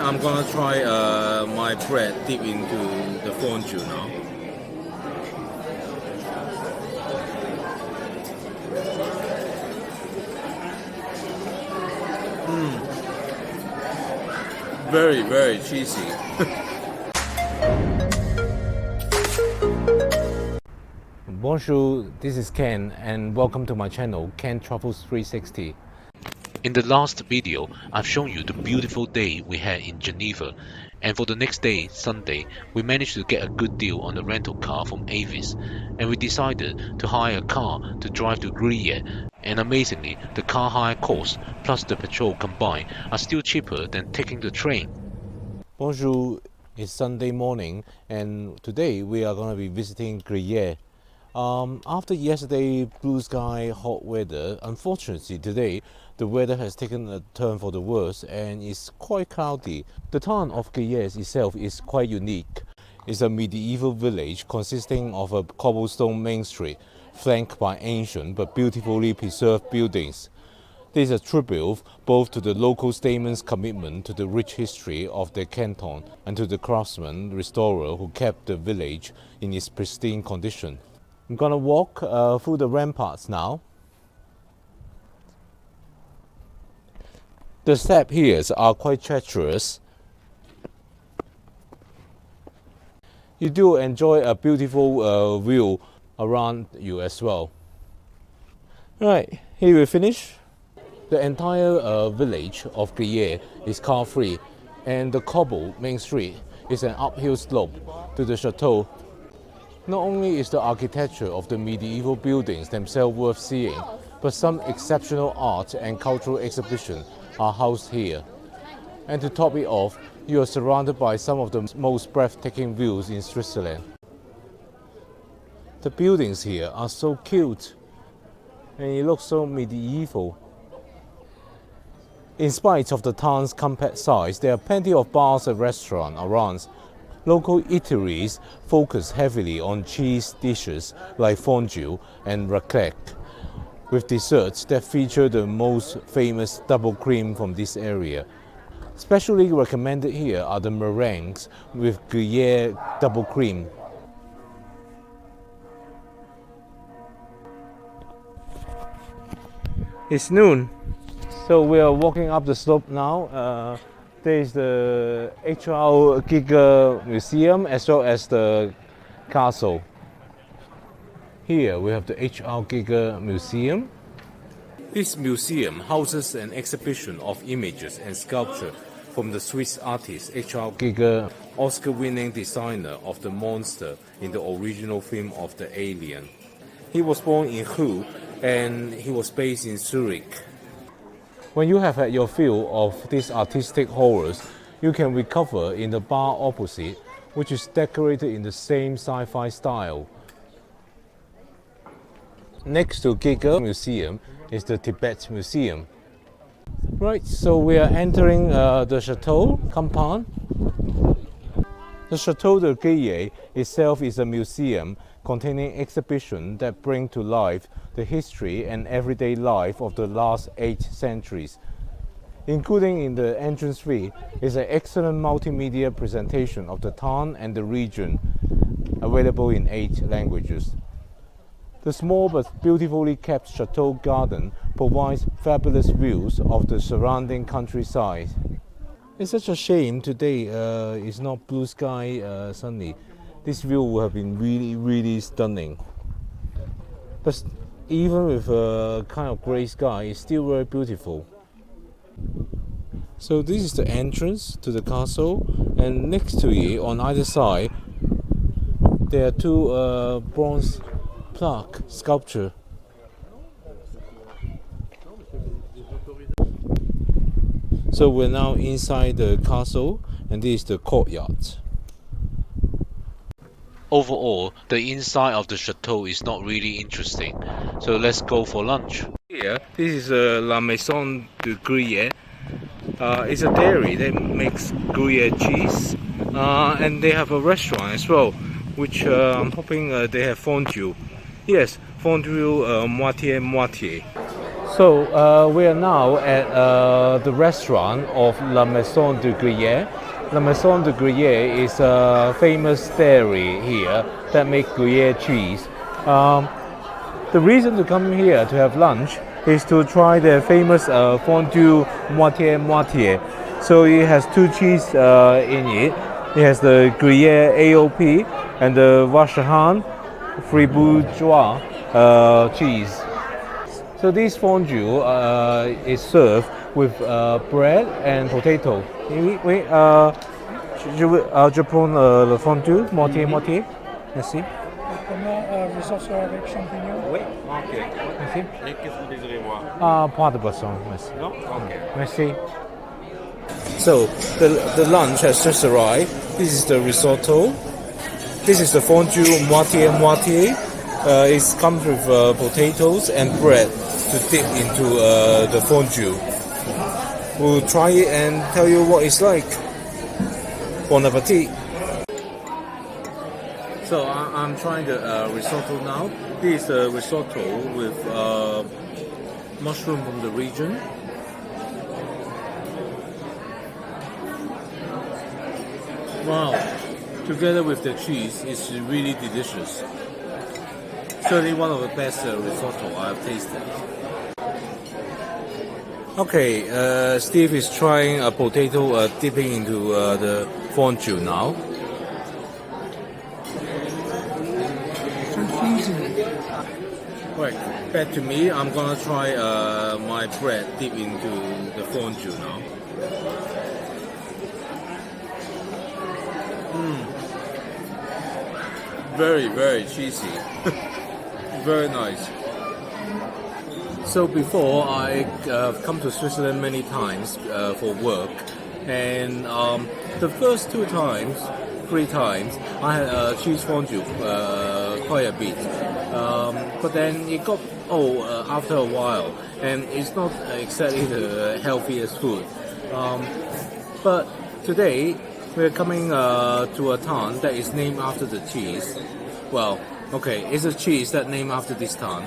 I'm gonna try my bread dip into the fondue now. Very, very cheesy. Bonjour, this is Ken and welcome to my channel, Ken Travels 360. In the last video, I've shown you the beautiful day we had in Geneva, and for the next day, Sunday, we managed to get a good deal on a rental car from Avis, and we decided to hire a car to drive to Gruyères, and amazingly, the car hire cost plus the petrol combined are still cheaper than taking the train. Bonjour, it's Sunday morning and today we are going to be visiting Gruyères. After yesterday blue sky hot weather, unfortunately today the weather has taken a turn for the worse and is quite cloudy. The town of Gruyères itself is quite unique. It's a medieval village consisting of a cobblestone main street flanked by ancient but beautifully preserved buildings. This is a tribute both to the local statesmen's commitment to the rich history of their canton and to the craftsman restorer who kept the village in its pristine condition. I'm gonna walk through the ramparts now. The steps here are quite treacherous. You do enjoy a beautiful view around you as well. Right, here we finish. The entire village of Gruyères is car-free, and the cobble main street is an uphill slope to the chateau. Not only is the architecture of the medieval buildings themselves worth seeing, but some exceptional art and cultural exhibitions are housed here. And to top it off, you are surrounded by some of the most breathtaking views in Switzerland. The buildings here are so cute, and it looks so medieval. In spite of the town's compact size, there are plenty of bars and restaurants around. Local eateries focus heavily on cheese dishes like fondue and raclette, with desserts that feature the most famous double cream from this area. Specially recommended here are the meringues with Gruyère double cream. It's noon, so we are walking up the slope now. There is the H.R. Giger Museum as well as the castle. Here we have the H.R. Giger Museum. This museum houses an exhibition of images and sculpture from the Swiss artist H.R. Giger, Oscar-winning designer of the monster in the original film of The Alien. He was born in Hue and he was based in Zurich. When you have had your fill of these artistic horrors, you can recover in the bar opposite, which is decorated in the same sci-fi style. Next to Giger Museum is the Tibet Museum. Right, so we are entering the Chateau compound. The Château de Gruyères itself is a museum containing exhibitions that bring to life the history and everyday life of the last 8 centuries. Including in the entrance fee is an excellent multimedia presentation of the town and the region, available in 8 languages. The small but beautifully kept chateau garden provides fabulous views of the surrounding countryside. It's such a shame today it's not blue sky sunny. This view would have been really stunning. But even with a kind of grey sky, it's still very beautiful. So this is the entrance to the castle, and next to it, on either side, there are 2 bronze plaque sculpture. So we're now inside the castle, and this is the courtyard. Overall, the inside of the chateau is not really interesting, so let's go for lunch. Here, this is La Maison du Gruyère. It's a dairy that makes Gruyère cheese, and they have a restaurant as well, which I'm hoping they have fondue. Yes, fondue moitié moitié. So we are now at the restaurant of La Maison du Gruyère. La Maison du Gruyère is a famous dairy here that make Gruyère cheese. The reason to come here to have lunch is to try their famous fondue moitié. So it has two cheese in it. It has the Gruyère AOP and the Vacherin Fribourgeois cheese. So this fondue is served with bread and potato. Oui, je prends le fondue moitié. Merci. Risotto avec champignons. Oui, ok. Merci. Et qu'est-ce que vous désirez voir? Pas de boisson, merci. Non? Ok. Merci. So the lunch has just arrived. This is the risotto. This is the fondue moitié. It comes with potatoes and bread to dip into the fondue. We'll try it and tell you what it's like. Bon appetit. So I'm trying the risotto now. This is a risotto with mushroom from the region. Wow, together with the cheese, it's really delicious. Certainly one of the best risotto I've tasted. Okay, Steve is trying a potato dipping into the fondue now. So cheesy. Right, back to me. I'm gonna try my bread dip into the fondue now. Very, very cheesy. Very nice. So before I've come to Switzerland many times for work, and the first 3 times I had cheese fondue quite a bit, but then it got old after a while, and it's not exactly the healthiest food. But today we're coming to a town that is named after the cheese. Well, okay, it's a cheese that named after this town.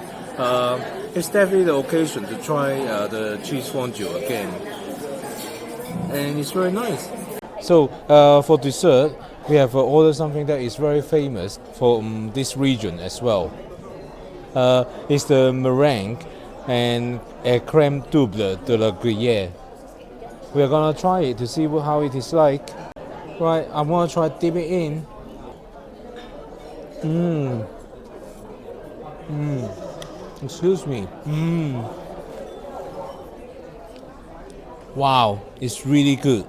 It's definitely the occasion to try the cheese fondue again, and it's very nice. So for dessert, we have ordered something that is very famous from this region as well. It's the meringue and a crème double de la Gruyère. We're gonna try it to see how it is like. Right, I'm gonna try dip it in. Excuse me. Wow, it's really good.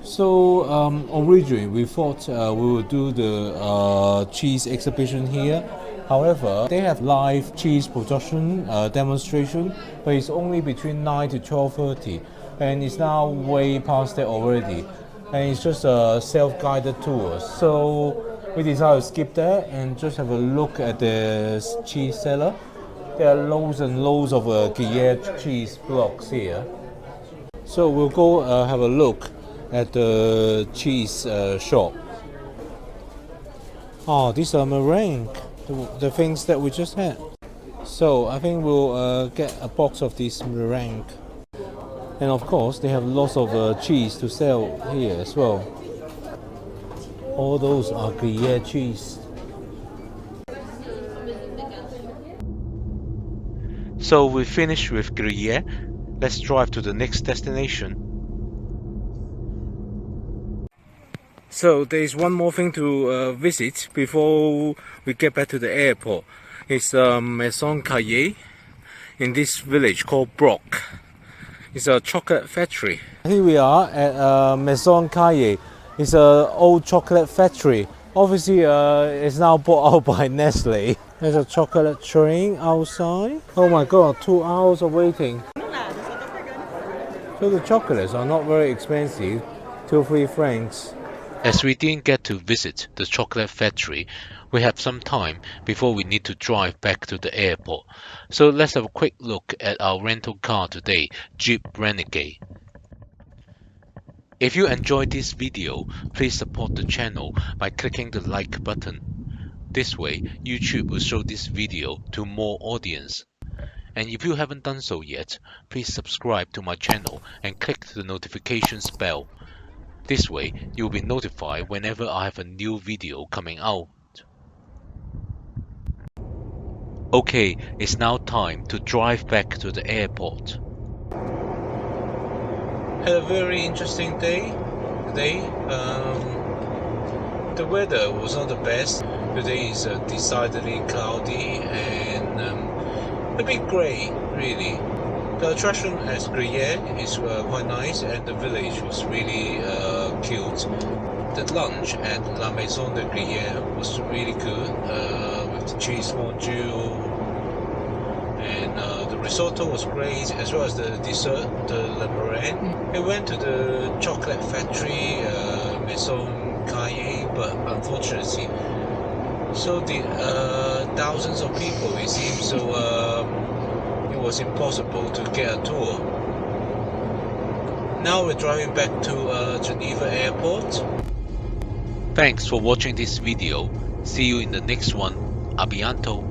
So originally we thought we would do the cheese exhibition here. However, they have live cheese production demonstration, but it's only between 9 to 12:30, and it's now way past that already. And it's just a self-guided tour. So we decided to skip that and just have a look at the cheese cellar. There are loads and loads of Gruyère cheese blocks here. So we'll go have a look at the cheese shop. Oh, these are meringue, the things that we just had. So I think we'll get a box of this meringue. And of course, they have lots of cheese to sell here as well. All those are Gruyère cheese. So we finished with Gruyère. Let's drive to the next destination. So there's one more thing to visit before we get back to the airport. It's Maison Cailler in this village called Brock. It's a chocolate factory. Here we are at Maison Cailler. It's an old chocolate factory. Obviously, it's now bought out by Nestle. There's a chocolate train outside. Oh my god, 2 hours of waiting. So the chocolates are not very expensive, 2-3 francs. As we didn't get to visit the chocolate factory, we have some time before we need to drive back to the airport. So let's have a quick look at our rental car today, Jeep Renegade. If you enjoyed this video, please support the channel by clicking the like button. This way, YouTube will show this video to more audience. And if you haven't done so yet, please subscribe to my channel and click the notifications bell. This way, you'll be notified whenever I have a new video coming out. Okay, it's now time to drive back to the airport. Had a very interesting day today. The weather was not the best. Today is decidedly cloudy and a bit grey, really. The attraction at Gruyère is quite nice, and the village was really cute. The lunch at La Maison du Gruyère was really good, with the cheese fondue, and the risotto was great, as well as the dessert, the meringue. We went to the chocolate factory, Maison Cailler, but unfortunately, so the thousands of people, it seems, so it was impossible to get a tour. Now we're driving back to Geneva airport. Thanks for watching this video. See you in the next one. A bientôt.